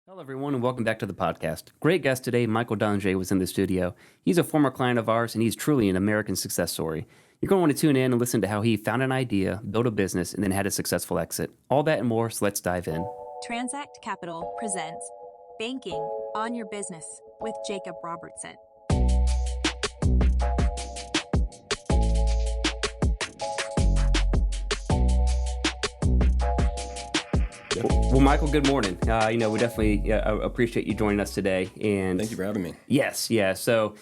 Hello, everyone, and welcome back to the podcast. Great guest today. Michael Dongieux was in the studio. He's a former client of ours, and he's truly an American success story. You're going to want to tune in and listen to how he found an idea, built a business, and then had a successful exit. All that and more, so let's dive in. Transact Capital presents Banking on Your Business with Jacob Robertson. Well, Michael, good morning. We definitely appreciate you joining us today. And thank you for having me. Yes, yeah. So,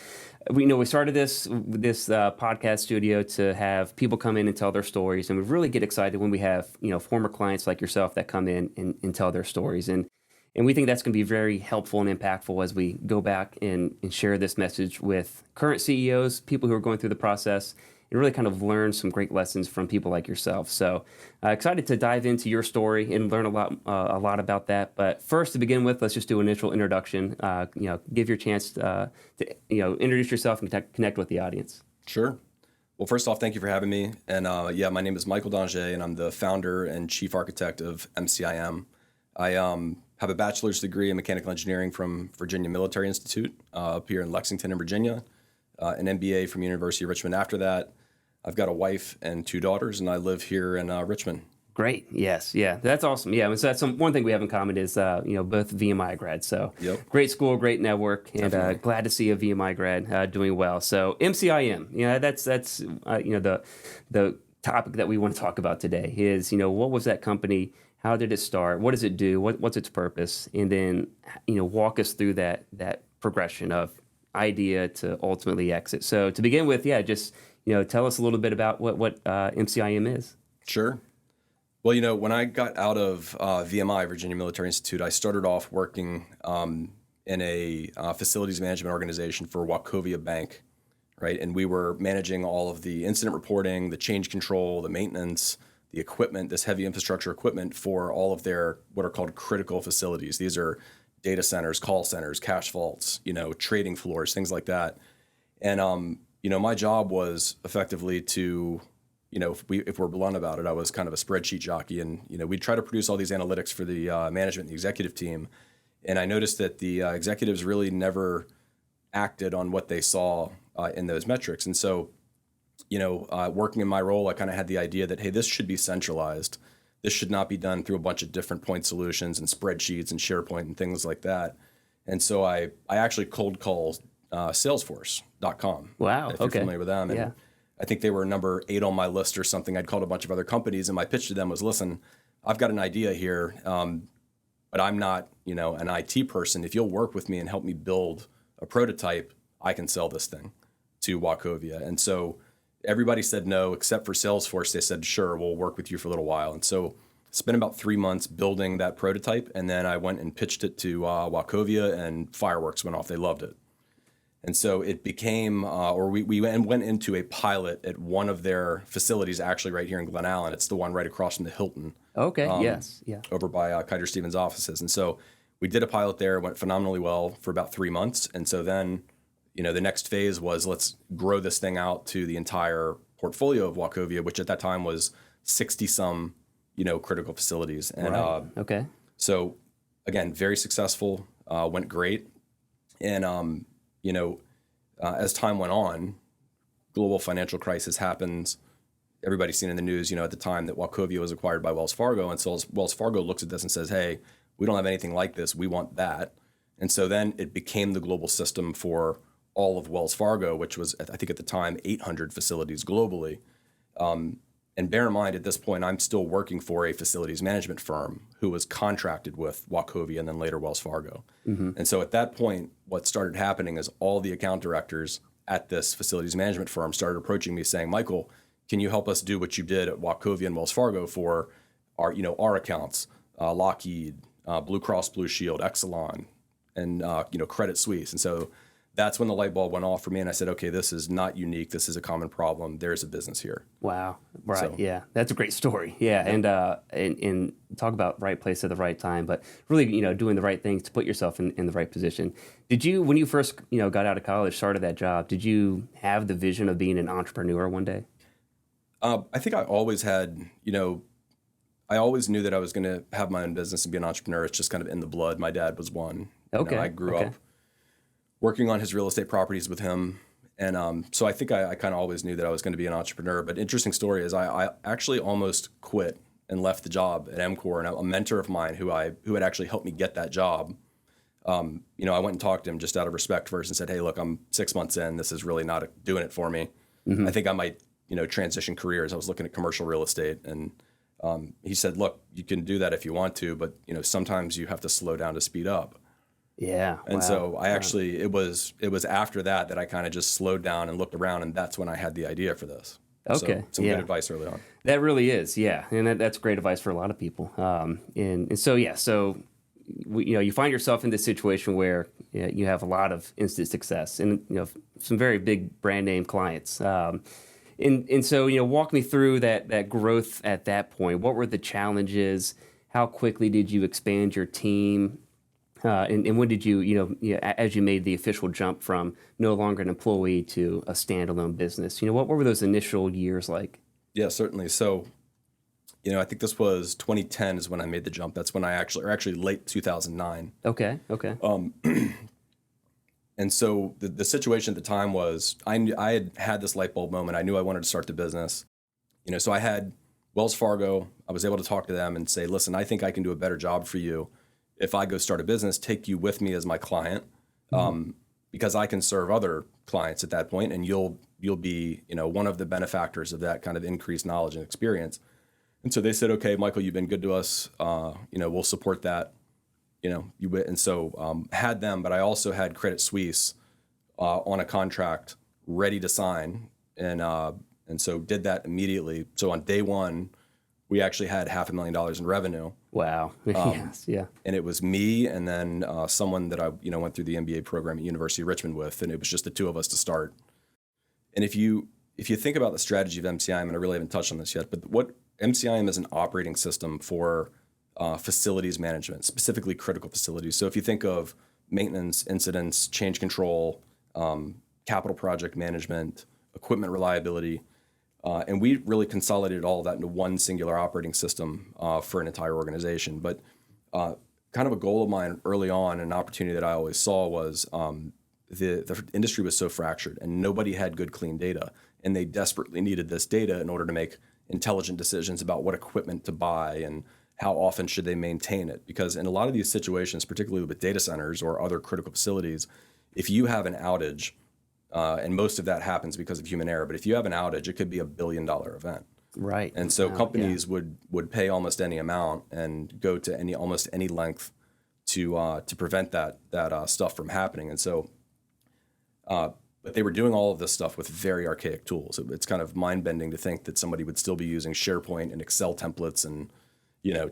we started this podcast studio to have people come in and tell their stories, and we really get excited when we have former clients like yourself that come in and tell their stories, and we think that's going to be very helpful and impactful as we go back and share this message with current CEOs, people who are going through the process, and really kind of learn some great lessons from people like yourself. So excited to dive into your story and learn a lot about that. But first, to begin with, let's just do an initial introduction. Give your chance to introduce yourself and connect with the audience. Sure. Well, first off, thank you for having me. And my name is Michael Dongieux, and I'm the founder and chief architect of MCIM. I have a bachelor's degree in mechanical engineering from Virginia Military Institute up here in Lexington in Virginia, an MBA from University of Richmond after that. I've got a wife and two daughters, and I live here in Richmond. Great. Yes. Yeah. That's awesome. Yeah. So that's one thing we have in common is, both VMI grads. So Great school, great network, and glad to see a VMI grad doing well. So MCIM, that's the topic that we want to talk about today is, what was that company? How did it start? What does it do? What's its purpose? And then, walk us through that progression of idea to ultimately exit. So to begin with, just tell us a little bit about what MCIM is. Sure. Well, when I got out of VMI, Virginia Military Institute, I started off working in a facilities management organization for Wachovia Bank, right? And we were managing all of the incident reporting, the change control, the maintenance, the equipment, this heavy infrastructure equipment for all of their what are called critical facilities. These are data centers, call centers, cash vaults, trading floors, things like that. And my job was effectively to, if we're blunt about it, I was kind of a spreadsheet jockey, and we'd try to produce all these analytics for the management and the executive team. And I noticed that the executives really never acted on what they saw in those metrics. And so, working in my role, I kind of had the idea that, hey, this should be centralized. This should not be done through a bunch of different point solutions and spreadsheets and SharePoint and things like that. And so I actually cold called Salesforce.com. Wow. If you're familiar with them. And I think they were number 8 on my list or something. I'd called a bunch of other companies, and my pitch to them was, listen, I've got an idea here, but I'm not, an IT person. If you'll work with me and help me build a prototype, I can sell this thing to Wachovia. And so everybody said no, except for Salesforce. They said, sure, we'll work with you for a little while. And so spent about 3 months building that prototype, and then I went and pitched it to Wachovia, and fireworks went off. They loved it. And so it became, we went into a pilot at one of their facilities, actually right here in Glen Allen. It's the one right across from the Hilton. Okay, yes, yeah. Over by Kiter Stevens' offices. And so we did a pilot there, went phenomenally well for about 3 months. And so then, the next phase was, let's grow this thing out to the entire portfolio of Wachovia, which at that time was 60-some, critical facilities. And okay. So again, very successful, went great. And as time went on, global financial crisis happens. Everybody's seen in the news, at the time that Wachovia was acquired by Wells Fargo. And so Wells Fargo looks at this and says, hey, we don't have anything like this. We want that. And so then it became the global system for all of Wells Fargo, which was, I think at the time, 800 facilities globally. And bear in mind, at this point, I'm still working for a facilities management firm who was contracted with Wachovia and then later Wells Fargo. Mm-hmm. And so at that point, what started happening is all the account directors at this facilities management firm started approaching me saying, Michael, can you help us do what you did at Wachovia and Wells Fargo for our accounts, Lockheed, Blue Cross Blue Shield, Exelon, and Credit Suisse. And so that's when the light bulb went off for me, and I said, okay, this is not unique. This is a common problem. There's a business here. Wow. Right. So, yeah. That's a great story. Yeah. And talk about right place at the right time, but really, doing the right things to put yourself in the right position. Did you, when you first, got out of college, started that job, did you have the vision of being an entrepreneur one day? I think I always had, I always knew that I was going to have my own business and be an entrepreneur. It's just kind of in the blood. My dad was one. Okay. I grew up working on his real estate properties with him. And so I think I kind of always knew that I was going to be an entrepreneur. But interesting story is I actually almost quit and left the job at MCOR. And a mentor of mine who had actually helped me get that job, I went and talked to him just out of respect first and said, hey, look, I'm 6 months in. This is really not doing it for me. I think I might, transition careers. I was looking at commercial real estate. And he said, look, you can do that if you want to, but, sometimes you have to slow down to speed up. Yeah. And so I actually, it was after that I kind of just slowed down and looked around, and that's when I had the idea for this. Okay. So some good advice early on. That really is. Yeah. And that's great advice for a lot of people. So you find yourself in this situation where you have a lot of instant success and, some very big brand name clients. And so, walk me through that growth at that point. What were the challenges? How quickly did you expand your team? And when did you, as you made the official jump from no longer an employee to a standalone business, what were those initial years like? Yeah, certainly. So, I think this was 2010 is when I made the jump. That's when actually late 2009. Okay. And so the situation at the time was I had this light bulb moment. I knew I wanted to start the business. So I had Wells Fargo. I was able to talk to them and say, listen, I think I can do a better job for you if I go start a business, take you with me as my client, because I can serve other clients at that point, and you'll be one of the benefactors of that kind of increased knowledge and experience. And so they said, okay, Michael, you've been good to us. We'll support that. And so had them, but I also had Credit Suisse on a contract ready to sign, and so did that immediately. So on day one, we actually had $500,000 in revenue. Wow. Yes. Yeah. And it was me and then someone that I went through the MBA program at University of Richmond with, and it was just the two of us to start. And if you think about the strategy of MCIM, and I really haven't touched on this yet, but what MCIM is an operating system for facilities management, specifically critical facilities. So if you think of maintenance, incidents, change control, capital project management, equipment reliability, and we really consolidated all of that into one singular operating system for an entire organization. But kind of a goal of mine early on, an opportunity that I always saw was the industry was so fractured and nobody had good, clean data. And they desperately needed this data in order to make intelligent decisions about what equipment to buy and how often should they maintain it. Because in a lot of these situations, particularly with data centers or other critical facilities, if you have an outage, and most of that happens because of human error, but if you have an outage, it could be $1 billion event. Right. And so companies would pay almost any amount and go to almost any length to prevent that stuff from happening. And so, but they were doing all of this stuff with very archaic tools. It's kind of mind-bending to think that somebody would still be using SharePoint and Excel templates and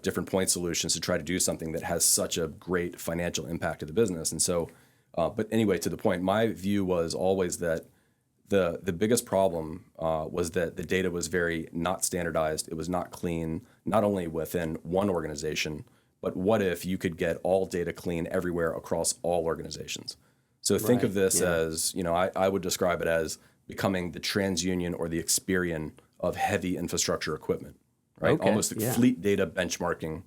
different point solutions to try to do something that has such a great financial impact to the business. And so, but anyway, to the point, my view was always that the biggest problem was that the data was very not standardized. It was not clean, not only within one organization, but what if you could get all data clean everywhere across all organizations? So think of this as, I would describe it as becoming the TransUnion or the Experian of heavy infrastructure equipment, right? Okay, Almost like fleet data benchmarking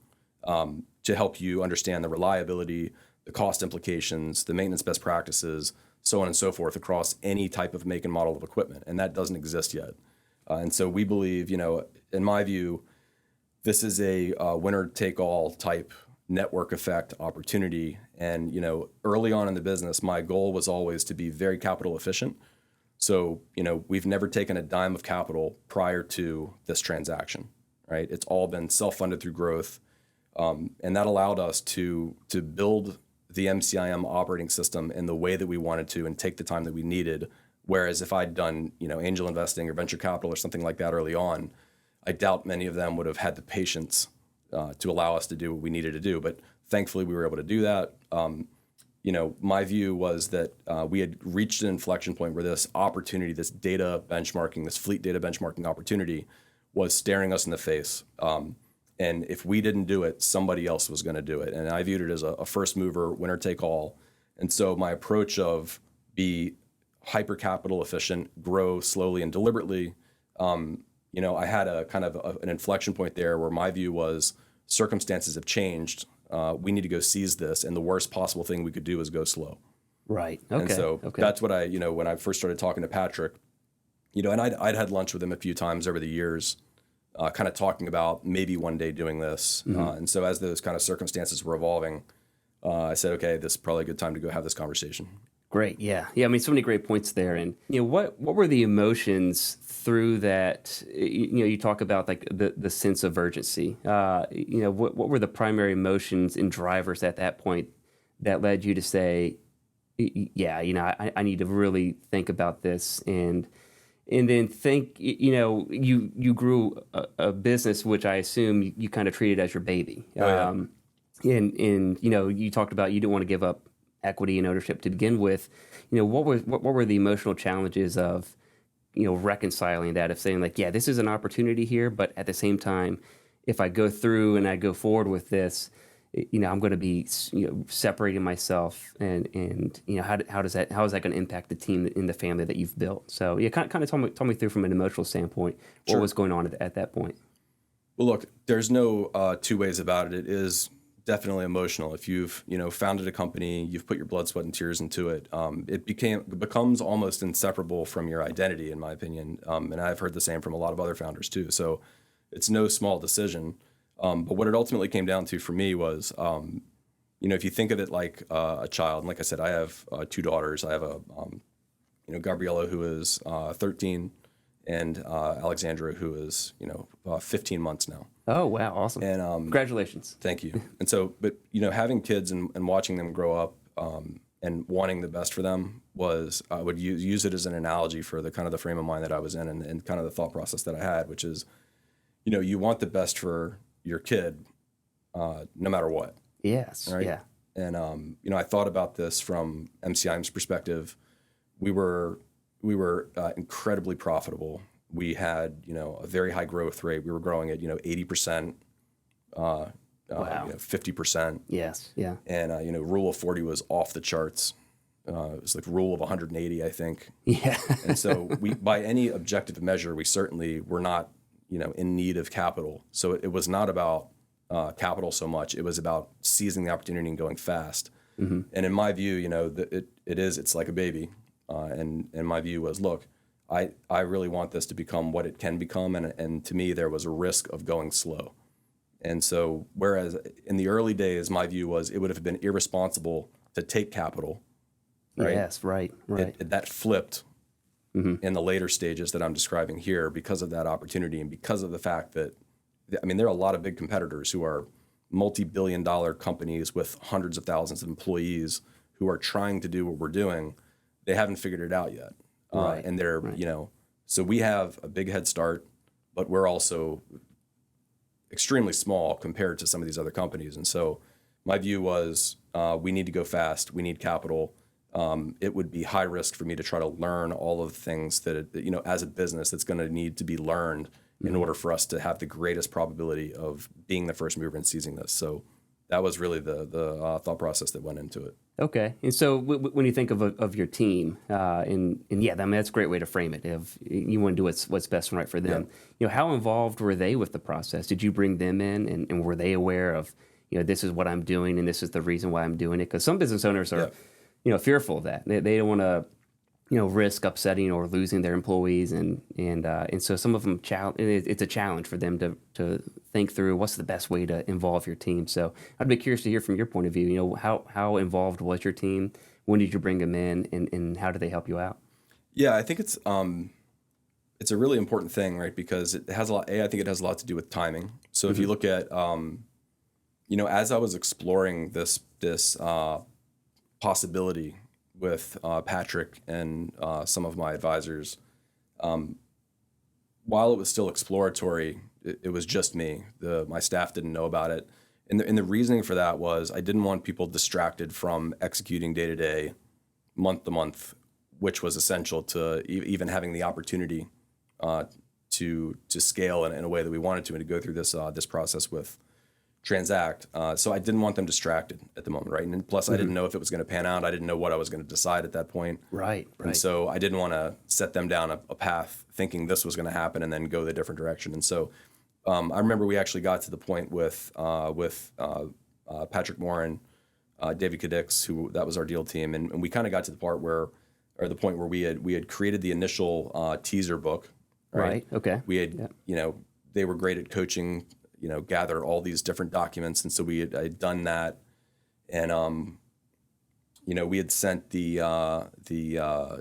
to help you understand the reliability, the cost implications, the maintenance best practices, so on and so forth across any type of make and model of equipment. And that doesn't exist yet. And so we believe, in my view, this is a winner-take-all type network effect opportunity. And, early on in the business, my goal was always to be very capital efficient. So, we've never taken a dime of capital prior to this transaction, right? It's all been self-funded through growth. And that allowed us to build the MCIM operating system in the way that we wanted to and take the time that we needed. Whereas if I'd done, angel investing or venture capital or something like that early on, I doubt many of them would have had the patience to allow us to do what we needed to do. But thankfully, we were able to do that. My view was that we had reached an inflection point where this opportunity, this data benchmarking, this fleet data benchmarking opportunity was staring us in the face. And if we didn't do it, somebody else was going to do it. And I viewed it as a first mover, winner take all. And so my approach of be hyper capital efficient, grow slowly and deliberately, I had a kind of an inflection point there where my view was circumstances have changed. We need to go seize this, and the worst possible thing we could do is go slow. Right. And so Okay. that's what when I first started talking to Patrick, and I'd had lunch with him a few times over the years, kind of talking about maybe one day doing this. And so as those kind of circumstances were evolving, I said, okay, this is probably a good time to go have this conversation. Great. Yeah. Yeah. I mean, so many great points there. And, what were the emotions through that? You talk about like the sense of urgency. What were the primary emotions and drivers at that point that led you to say, yeah, I need to really think about this and then think, you grew a business, which I assume you kind of treated as your baby. Oh, yeah. And you talked about you didn't want to give up equity and ownership to begin with. What were the emotional challenges of, reconciling that, of saying like, yeah, this is an opportunity here, but at the same time, if I go through and I go forward with this, I'm going to be, separating myself and how is that going to impact the team and the family that you've built? So yeah, kind of talk me through from an emotional standpoint, what was going on at that point? Well, look, there's no two ways about it. It is definitely emotional. If you've founded a company, you've put your blood, sweat, and tears into it. It becomes almost inseparable from your identity, in my opinion. And I've heard the same from a lot of other founders too. So it's no small decision. But what it ultimately came down to for me was, if you think of it like a child, and like I said, I have two daughters. I have Gabriella, who is 13, and Alexandra, who is 15 months now. Oh, wow. Awesome. And congratulations. Thank you. And so, but having kids and watching them grow up and wanting the best for them was, I would use it as an analogy for the kind of the frame of mind that I was in and kind of the thought process that I had, which is, you want the best for your kid no matter what. Yes. Right? Yeah. And I thought about this from MCIM's perspective. We were incredibly profitable. We had a very high growth rate. We were growing at 80%, Wow. 50%. Yes. Yeah. And Rule of 40 was off the charts. It was like Rule of 180, I think. Yeah. And so we, by any objective measure, we certainly were not in need of capital. So it was not about capital so much. It was about seizing the opportunity and going fast. Mm-hmm. And in my view, it's like a baby. And my view was, look, I really want this to become what it can become. And to me, there was a risk of going slow. And so, whereas in the early days, my view was it would have been irresponsible to take capital. Right? Yes, right. That flipped in the later stages that I'm describing here because of that opportunity and because of the fact that, there are a lot of big competitors who are multi-billion-dollar companies with hundreds of thousands of employees who are trying to do what we're doing. They haven't figured it out yet. Right. And they're, so we have a big head start, but we're also extremely small compared to some of these other companies. And so my view was we need to go fast. We need capital. It would be high risk for me to try to learn all of the things that, as a business, that's going to need to be learned in order for us to have the greatest probability of being the first mover and seizing this. So that was really the thought process that went into it. Okay. And so when you think of your team, and yeah, that's a great way to frame it. If you want to do what's best and right for them, how involved were they with the process? Did you bring them in and were they aware of, this is what I'm doing and this is the reason why I'm doing it? Because some business owners are, fearful of that. They don't want to, risk upsetting or losing their employees. And so some of them, it's a challenge for them to think through what's the best way to involve your team. So I'd be curious to hear from your point of view, how involved was your team? When did you bring them in and how did they help you out? Yeah, I think it's a really important thing, right? Because it has I think it has a lot to do with timing. So if you look at, as I was exploring this possibility with Patrick and some of my advisors, while it was still exploratory, it was just me. My staff didn't know about it. And the reasoning for that was I didn't want people distracted from executing day to day, month to month, which was essential to even having the opportunity to scale in a way that we wanted to and to go through this process with transact. So I didn't want them distracted at the moment, right? And plus, I didn't know if it was going to pan out. I didn't know what I was going to decide at that point. Right. And so I didn't want to set them down a path thinking this was going to happen and then go the different direction. And so I remember we actually got to the point with Patrick Morin, David Cadix, who that was our deal team, and we kind of got to the point where we had created the initial teaser book. Right. Okay. We had, they were great at coaching, gather all these different documents, and so I had done that, and we had sent the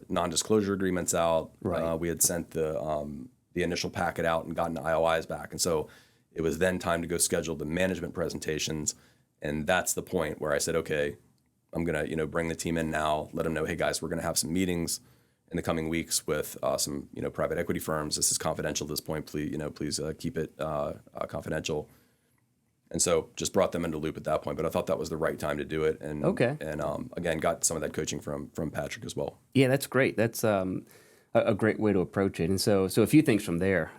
non-disclosure agreements out. Right. We had sent the initial packet out and gotten the IOIs back, and so it was then time to go schedule the management presentations, and that's the point where I said, okay, I'm gonna bring the team in now, let them know, hey guys, we're gonna have some meetings in the coming weeks with some private equity firms. This is confidential at this point. Please keep it confidential. And so just brought them into the loop at that point. But I thought that was the right time to do it. And again, got some of that coaching from Patrick as well. Yeah, that's great. That's a great way to approach it. And so a few things from there.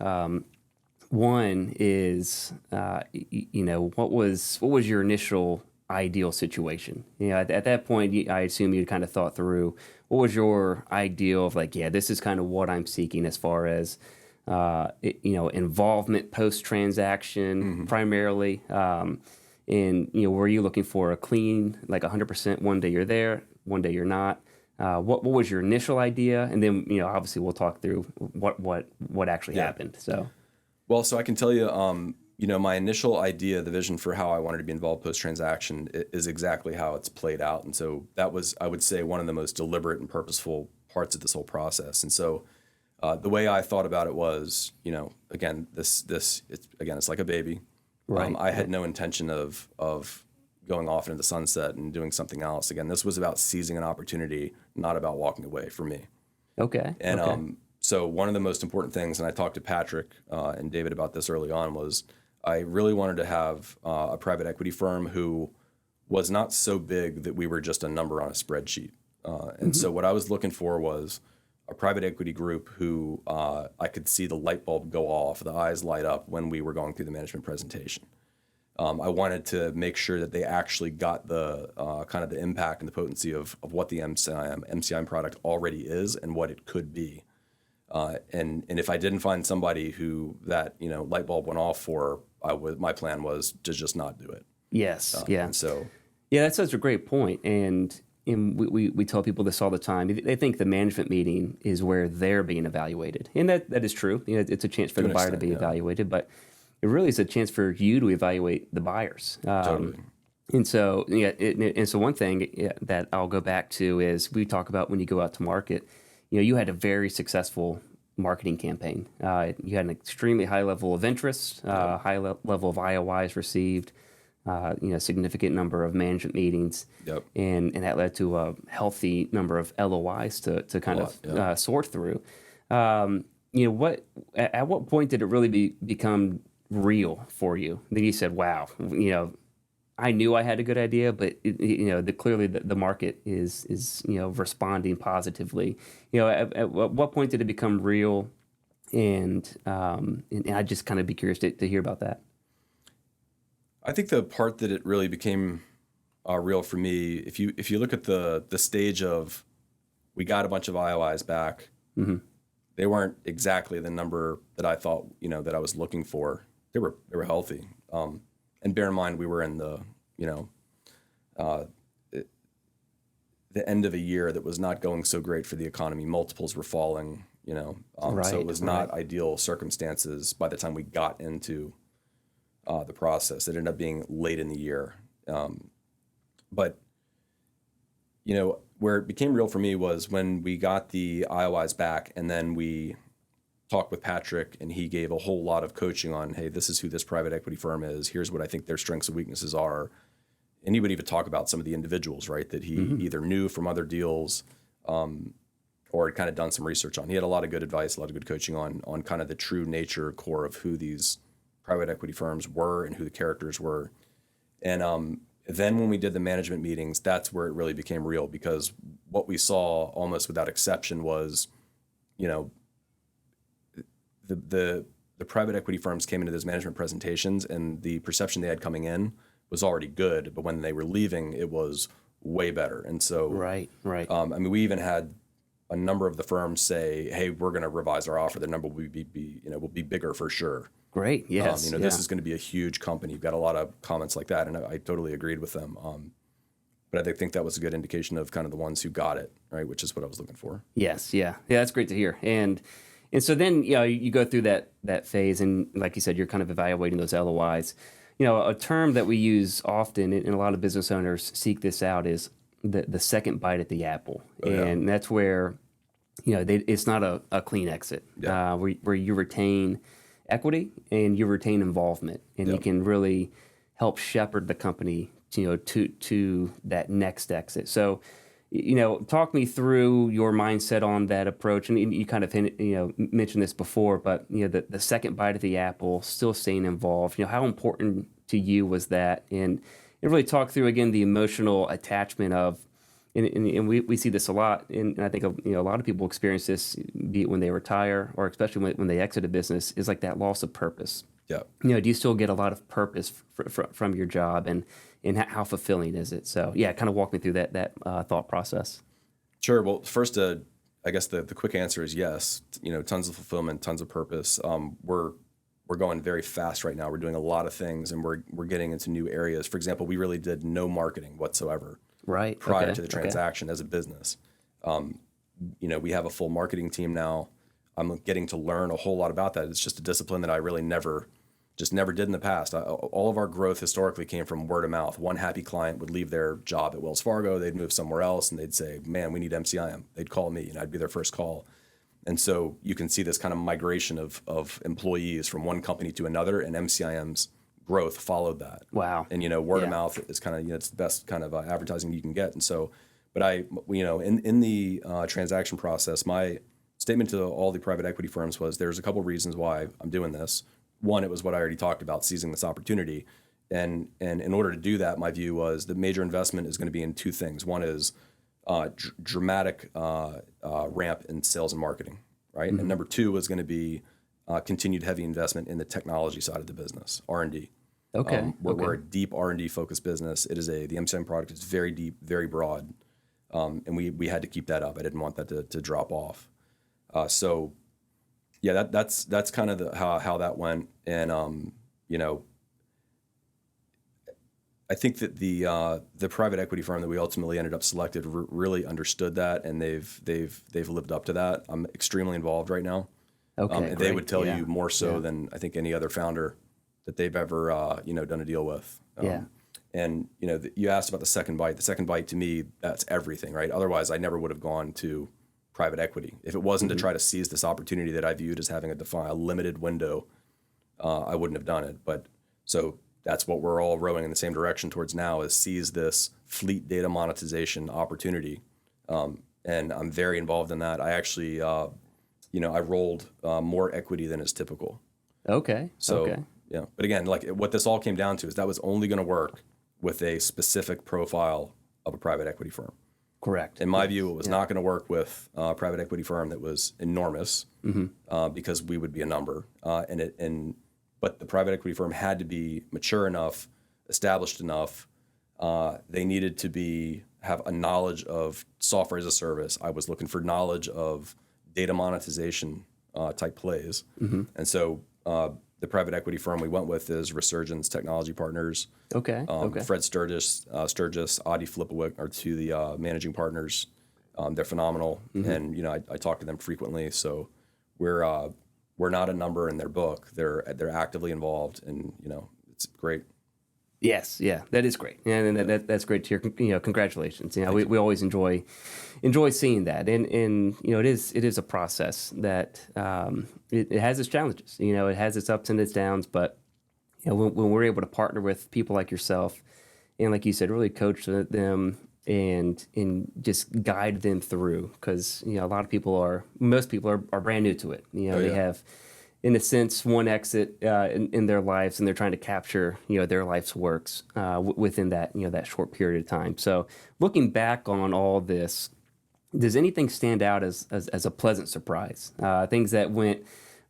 One is what was your initial ideal situation? At that point, I assume you kind of thought through what was your ideal of this is kind of what I'm seeking as far as involvement post transaction primarily, and were you looking for a clean 100% one day you're there, one day you're not? What was your initial idea, and then obviously we'll talk through what actually happened. So I can tell you. My initial idea, the vision for how I wanted to be involved post-transaction is exactly how it's played out. And so that was, I would say, one of the most deliberate and purposeful parts of this whole process. And so the way I thought about it was, again, it's like a baby. Right. I had no intention of going off into the sunset and doing something else. Again, this was about seizing an opportunity, not about walking away for me. Okay. And so one of the most important things, and I talked to Patrick and David about this early on, was I really wanted to have a private equity firm who was not so big that we were just a number on a spreadsheet. And so what I was looking for was a private equity group who I could see the light bulb go off, the eyes light up when we were going through the management presentation. I wanted to make sure that they actually got the kind of the impact and the potency of what the MCIM product already is and what it could be. And if I didn't find somebody who that light bulb went off for, my plan was to just not do it. Yes, yeah. And so, that's such a great point. And we tell people this all the time. They think the management meeting is where they're being evaluated, and that is true. It's a chance for the buyer to be evaluated, but it really is a chance for you to evaluate the buyers. Totally. And so, and so one thing that I'll go back to is we talk about when you go out to market. You had a very successful marketing campaign. You had an extremely high level of interest, high level of IOIs received, significant number of management meetings, and that led to a healthy number of LOIs to kind of sort through. At what point did it really become real for you? Then you said, "Wow, I knew I had a good idea, but clearly the market is responding positively." At what point did it become real? And I'd just kind of be curious to hear about that. I think the part that it really became real for me, if you look at the stage of, we got a bunch of IOIs back, they weren't exactly the number that I thought that I was looking for. They were healthy. And bear in mind, we were in the end of a year that was not going so great for the economy. Multiples were falling, so it was not ideal circumstances by the time we got into the process. It ended up being late in the year. But where it became real for me was when we got the IOIs back, and then we talked with Patrick, and he gave a whole lot of coaching on, hey, this is who this private equity firm is. Here's what I think their strengths and weaknesses are. And he would even talk about some of the individuals, right, that he either knew from other deals or had kind of done some research on. He had a lot of good advice, a lot of good coaching on kind of the true nature core of who these private equity firms were and who the characters were. And then when we did the management meetings, that's where it really became real, because what we saw almost without exception was, the the private equity firms came into those management presentations, and the perception they had coming in was already good, but when they were leaving, it was way better. And so, Right. I mean, we even had a number of the firms say, "Hey, we're going to revise our offer. The number will will be bigger for sure." Great. Yes. This is going to be a huge company. You've got a lot of comments like that, and I totally agreed with them. But I think that was a good indication of kind of the ones who got it, right? Which is what I was looking for. Yes. Yeah. Yeah. That's great to hear. And so then, you go through that phase, and like you said, you're kind of evaluating those LOIs. A term that we use often, and a lot of business owners seek this out, is the second bite at the apple. Oh, yeah. And that's where, it's not a clean exit, Yeah. where you retain equity and you retain involvement, and you can really help shepherd the company, to that next exit. So, talk me through your mindset on that approach. And you kind of mentioned this before, but the second bite of the apple, still staying involved. How important to you was that? And really talk through again the emotional attachment of, and we see this a lot, and I think a lot of people experience this, be it when they retire or especially when they exit a business, is like that loss of purpose. Yeah. Do you still get a lot of purpose from your job, and how fulfilling is it? So kind of walk me through that thought process. Sure. Well, first, I guess the quick answer is yes. Tons of fulfillment, tons of purpose. We're going very fast right now. We're doing a lot of things, and we're getting into new areas. For example, we really did no marketing whatsoever prior to the transaction as a business. We have a full marketing team now. I'm getting to learn a whole lot about that. It's just a discipline that I really never did in the past. All of our growth historically came from word of mouth. One happy client would leave their job at Wells Fargo, they'd move somewhere else, and they'd say, "Man, we need MCIM." They'd call me, and I'd be their first call. And so you can see this kind of migration of employees from one company to another, and MCIM's growth followed that. Wow. And word of mouth is kind of it's the best kind of advertising you can get. And so, but in the transaction process, my statement to all the private equity firms was, there's a couple reasons why I'm doing this. One, it was what I already talked about, seizing this opportunity. And in order to do that, my view was the major investment is going to be in two things. One is dramatic ramp in sales and marketing, right? Mm-hmm. And number two was going to be continued heavy investment in the technology side of the business, R&D. Okay. We're a deep R&D focused business. The MCIM product is very deep, very broad, and we had to keep that up. I didn't want that to drop off. So yeah, that's kind of how that went. And I think that the private equity firm that we ultimately ended up selected really understood that, and they've lived up to that. I'm extremely involved right now. Okay, and they would tell you more so than I think any other founder that they've ever done a deal with. And you asked about the second bite. The second bite to me, that's everything, right? Otherwise, I never would have gone to private equity if it wasn't to try to seize this opportunity that I viewed as having a limited window. I wouldn't have done it. But so that's what we're all rowing in the same direction towards now, is seize this fleet data monetization opportunity. And I'm very involved in that. I actually, I rolled more equity than is typical. Okay. So, okay. Yeah. But again, like what this all came down to is that was only going to work with a specific profile of a private equity firm. Correct. In my view, it was not going to work with a private equity firm that was enormous, because we would be a number. But the private equity firm had to be mature enough, established enough. They needed to have a knowledge of software as a service. I was looking for knowledge of data monetization type plays. And so the private equity firm we went with is Resurgence Technology Partners. Okay. Fred Sturgis, Adi Flipowicz are two of the managing partners. They're phenomenal, and I talk to them frequently. So we're not a number in their book. They're actively involved, and it's great. Yes, yeah, that is great, and that's great to hear. Congratulations. We always enjoy seeing that, and it is a process that it has its challenges. It has its ups and its downs, but when we're able to partner with people like yourself, and like you said, really coach them and just guide them through, because most people are brand new to it. They have, in a sense, one exit in their lives, and they're trying to capture their life's works within that that short period of time. So looking back on all this, does anything stand out as a pleasant surprise? Things that went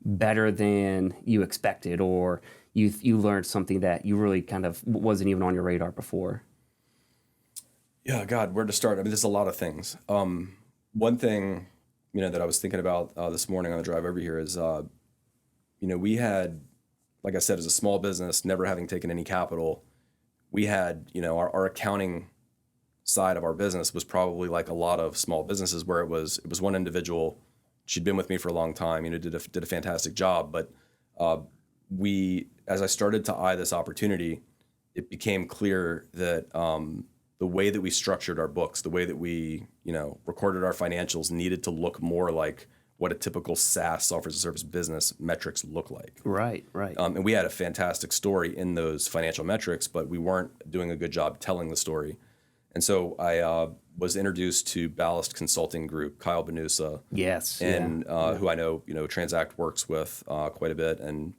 better than you expected, or you learned something that you really kind of wasn't even on your radar before? Yeah, God, where to start? I mean, there's a lot of things. One thing, that I was thinking about this morning on the drive over here is, we had, like I said, as a small business, never having taken any capital, we had, our accounting side of our business was probably like a lot of small businesses where it was one individual. She'd been with me for a long time, did a fantastic job. But as I started to eye this opportunity, it became clear that the way that we structured our books, the way that we, recorded our financials needed to look more like what a typical SaaS, software as a service business metrics look like. Right. And we had a fantastic story in those financial metrics, but we weren't doing a good job telling the story. And so I was introduced to Ballast Consulting Group, Kyle Benusa. Yes. And who I know, Transact works with quite a bit. And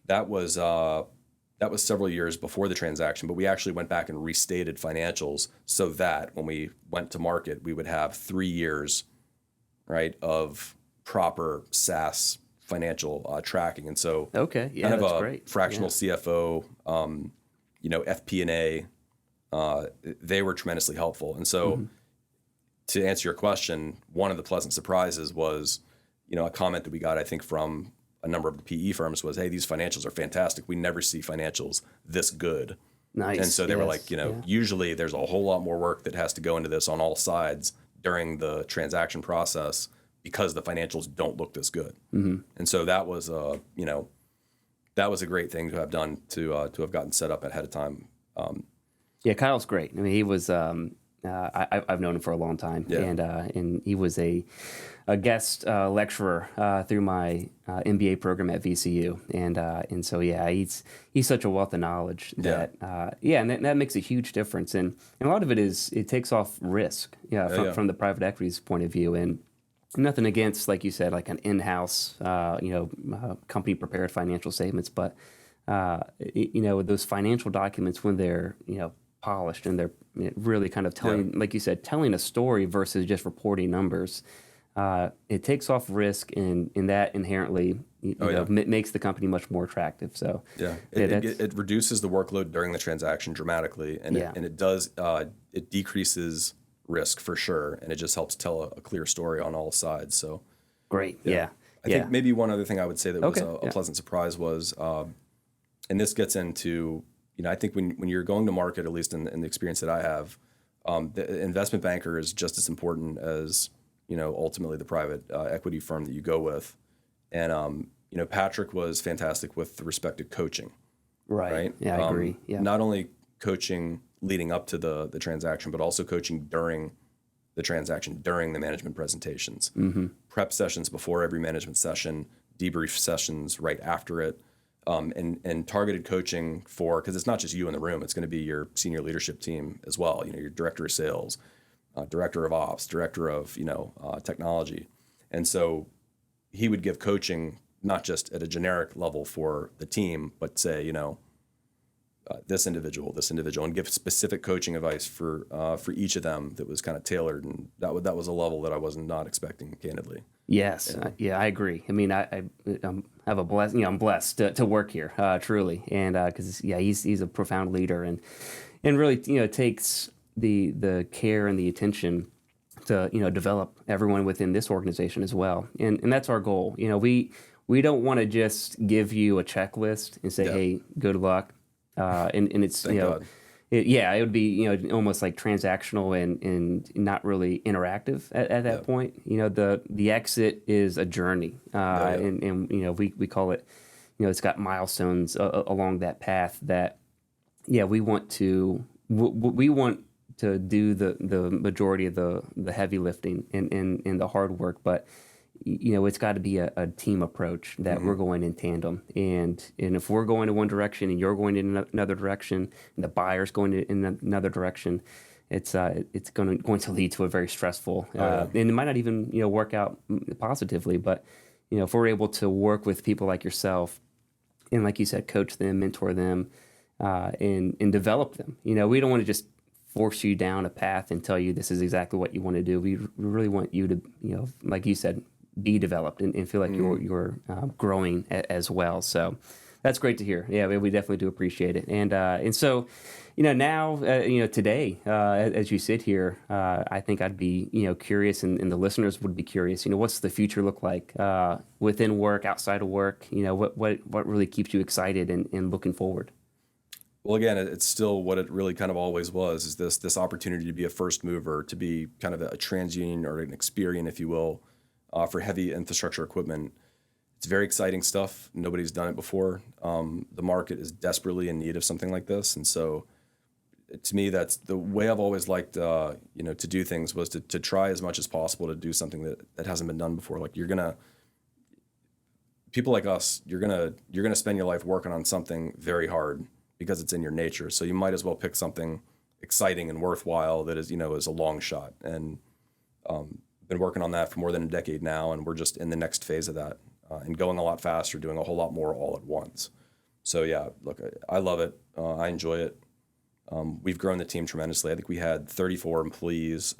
that was several years before the transaction, but we actually went back and restated financials so that when we went to market, we would have 3 years, right, of proper SaaS financial tracking. And so Okay. Yeah, kind of that's a great. fractional CFO, FP&A, they were tremendously helpful. And so to answer your question, one of the pleasant surprises was, a comment that we got, I think, from a number of the PE firms was, hey, these financials are fantastic. We never see financials this good. Nice. And so they were Yes. like, Yeah. usually there's a whole lot more work that has to go into this on all sides during the transaction process because the financials don't look this good. And so that was a great thing to have done to have gotten set up ahead of time. Yeah, Kyle's great. I mean, he was. I've known him for a long time, Yeah. and he was a guest lecturer through my MBA program at VCU, and so he's such a wealth of knowledge that and that makes a huge difference. And a lot of it takes off risk, from the private equity's point of view. And nothing against, like you said, like an in-house, company prepared financial statements, but those financial documents when they're polished and they're really kind of telling, like you said, telling a story versus just reporting numbers. It takes off risk, and that inherently makes the company much more attractive. So it reduces the workload during the transaction dramatically, and it decreases risk for sure, and it just helps tell a clear story on all sides. So great, I think maybe one other thing I would say that was a pleasant surprise was, and this gets into, I think when you're going to market, at least in the experience that I have, the investment banker is just as important as ultimately the private equity firm that you go with. And Patrick was fantastic with respect to coaching. Right. Yeah, I agree. Yeah. Not only coaching leading up to the transaction, but also coaching during the transaction, during the management presentations, prep sessions before every management session, debrief sessions right after it. And targeted coaching because it's not just you in the room, it's going to be your senior leadership team as well. Your director of sales, director of ops, director of, technology. And so he would give coaching, not just at a generic level for the team, but say, this individual, and give specific coaching advice for each of them that was kind of tailored. And that was a level that I was not expecting, candidly. Yes. I agree. I mean, I have a blessed, I'm blessed to work here, truly. And because he's a profound leader, and really, takes the care and the attention to, develop everyone within this organization as well. And that's our goal. We don't want to just give you a checklist and say, hey, good luck. And it's, God. It would be, almost like transactional and not really interactive at that point. The exit is a journey. And we call it, it's got milestones along that path that, we want to do the majority of the heavy lifting and the hard work, but it's got to be a team approach that we're going in tandem. And if we're going in one direction and you're going in another direction and the buyer's going in another direction, it's going to lead to a very stressful, and it might not even, work out positively. But, if we're able to work with people like yourself and, like you said, coach them, mentor them, and develop them, we don't want to just force you down a path and tell you this is exactly what you want to do. We really want you to, like you said, be developed and feel like you're growing as well. So that's great to hear. Yeah, we definitely do appreciate it. And so, now, today, as you sit here, I think I'd be, curious, and the listeners would be curious, what's the future look like within work, outside of work? What really keeps you excited and looking forward? Well, again, it's still what it really kind of always was, is this opportunity to be a first mover, to be kind of a TransUnion or an Experian, if you will, for heavy infrastructure equipment. It's very exciting stuff. Nobody's done it before. The market is desperately in need of something like this. And so to me, that's the way I've always liked, to do things, was to try as much as possible to do something that hasn't been done before. Like people like us, you're gonna spend your life working on something very hard because it's in your nature. So you might as well pick something exciting and worthwhile that is a long shot. And been working on that for more than a decade now, and we're just in the next phase of that, and going a lot faster, doing a whole lot more all at once. So yeah, look, I love it. I enjoy it. We've grown the team tremendously. I think we had 34 employees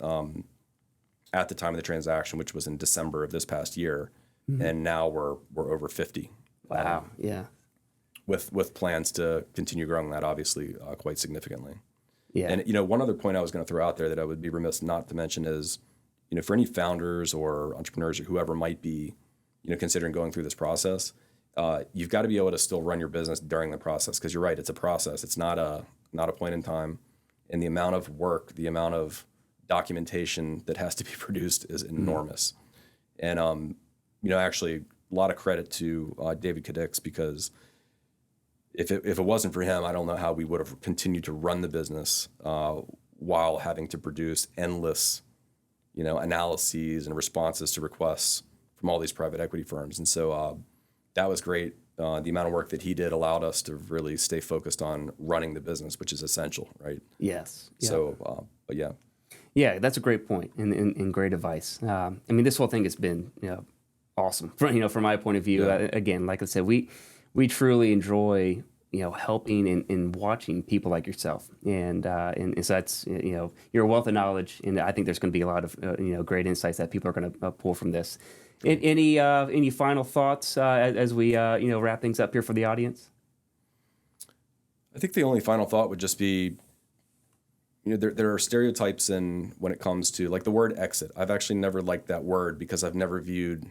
at the time of the transaction, which was in December of this past year, and now we're over 50. Wow. Yeah. With plans to continue growing that, obviously, quite significantly. Yeah. And one other point I was going to throw out there that I would be remiss not to mention is, for any founders or entrepreneurs or whoever might be, considering going through this process, you've got to be able to still run your business during the process, because you're right, it's a process. It's not a point in time, and the amount of work, the amount of documentation that has to be produced is enormous. And actually, a lot of credit to David Cadix, because if it wasn't for him, I don't know how we would have continued to run the business while having to produce endless, analyses and responses to requests from all these private equity firms. And so that was great. The amount of work that he did allowed us to really stay focused on running the business, which is essential, right? Yes. Yeah. So, but yeah. Yeah, that's a great point and great advice. This whole thing has been awesome from my point of view. Yeah. Again, like I said, we truly enjoy helping and watching people like yourself, and so that's you're a wealth of knowledge, and I think there's going to be a lot of great insights that people are going to pull from this. Any final thoughts as we wrap things up here for the audience? I think the only final thought would just be, there are stereotypes when it comes to, like, the word exit. I've actually never liked that word, because I've never viewed,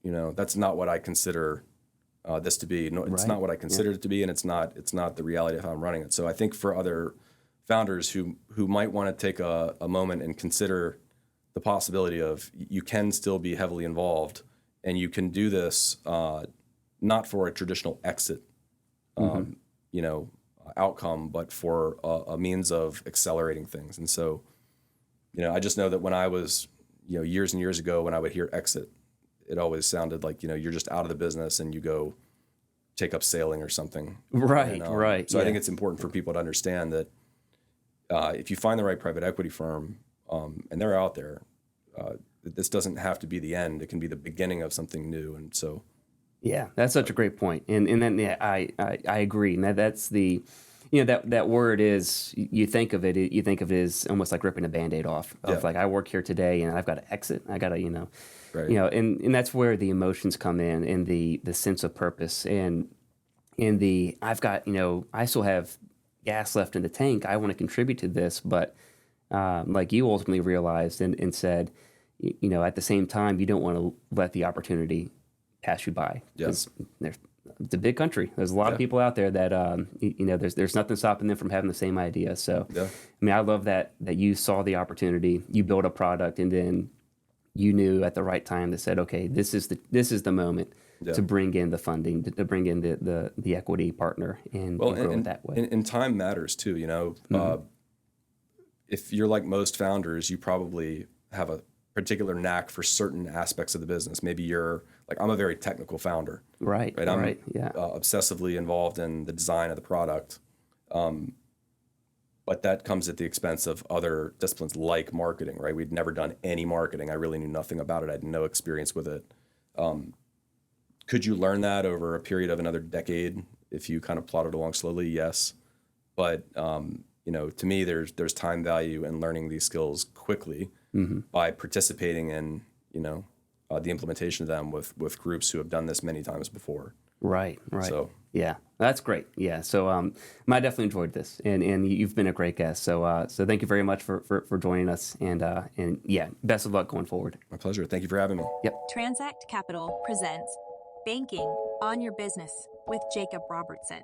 that's not what I consider this to be. No, it's not what I considered it to be, and it's not the reality of how I'm running it. So I think for other founders who might want to take a moment and consider the possibility of, you can still be heavily involved, and you can do this not for a traditional exit, outcome, but for a means of accelerating things. And so, I just know that when I was, years and years ago, when I would hear exit, it always sounded like, you're just out of the business and you go take up sailing or something. Right, and, right. So yeah. I think it's important for people to understand that if you find the right private equity firm, and they're out there, this doesn't have to be the end. It can be the beginning of something new. And so, yeah, that's such a great point. And then I agree. And that's the, that word is, you think of it as almost like ripping a Band-Aid off of like, I work here today and I've got to exit. I got to, right. And that's where the emotions come in, and the sense of purpose, and I've got, I still have gas left in the tank. I want to contribute to this, but like you ultimately realized and said, at the same time, you don't want to let the opportunity pass you by, because it's a big country. There's a lot of people out there that there's nothing stopping them from having the same idea. So I love that you saw the opportunity, you built a product, and then you knew at the right time that said, okay, this is the moment to bring in the funding, to bring in the equity partner, and grow it that way. And time matters too. If you're like most founders, you probably have a particular knack for certain aspects of the business. Maybe you're like, I'm a very technical founder. Right. I'm yeah. Obsessively involved in the design of the product. But that comes at the expense of other disciplines like marketing, right? We'd never done any marketing. I really knew nothing about it. I had no experience with it. Could you learn that over a period of another decade if you kind of plodded along slowly? Yes. But, to me, there's time value in learning these skills quickly by participating in, the implementation of them with groups who have done this many times before. Right. So Yeah, that's great. Yeah, so I definitely enjoyed this, and you've been a great guest. So thank you very much for joining us, and yeah, best of luck going forward. my pleasure. Thank you for having me. Yep. Transact Capital presents Banking on Your Business with Jacob Robertson.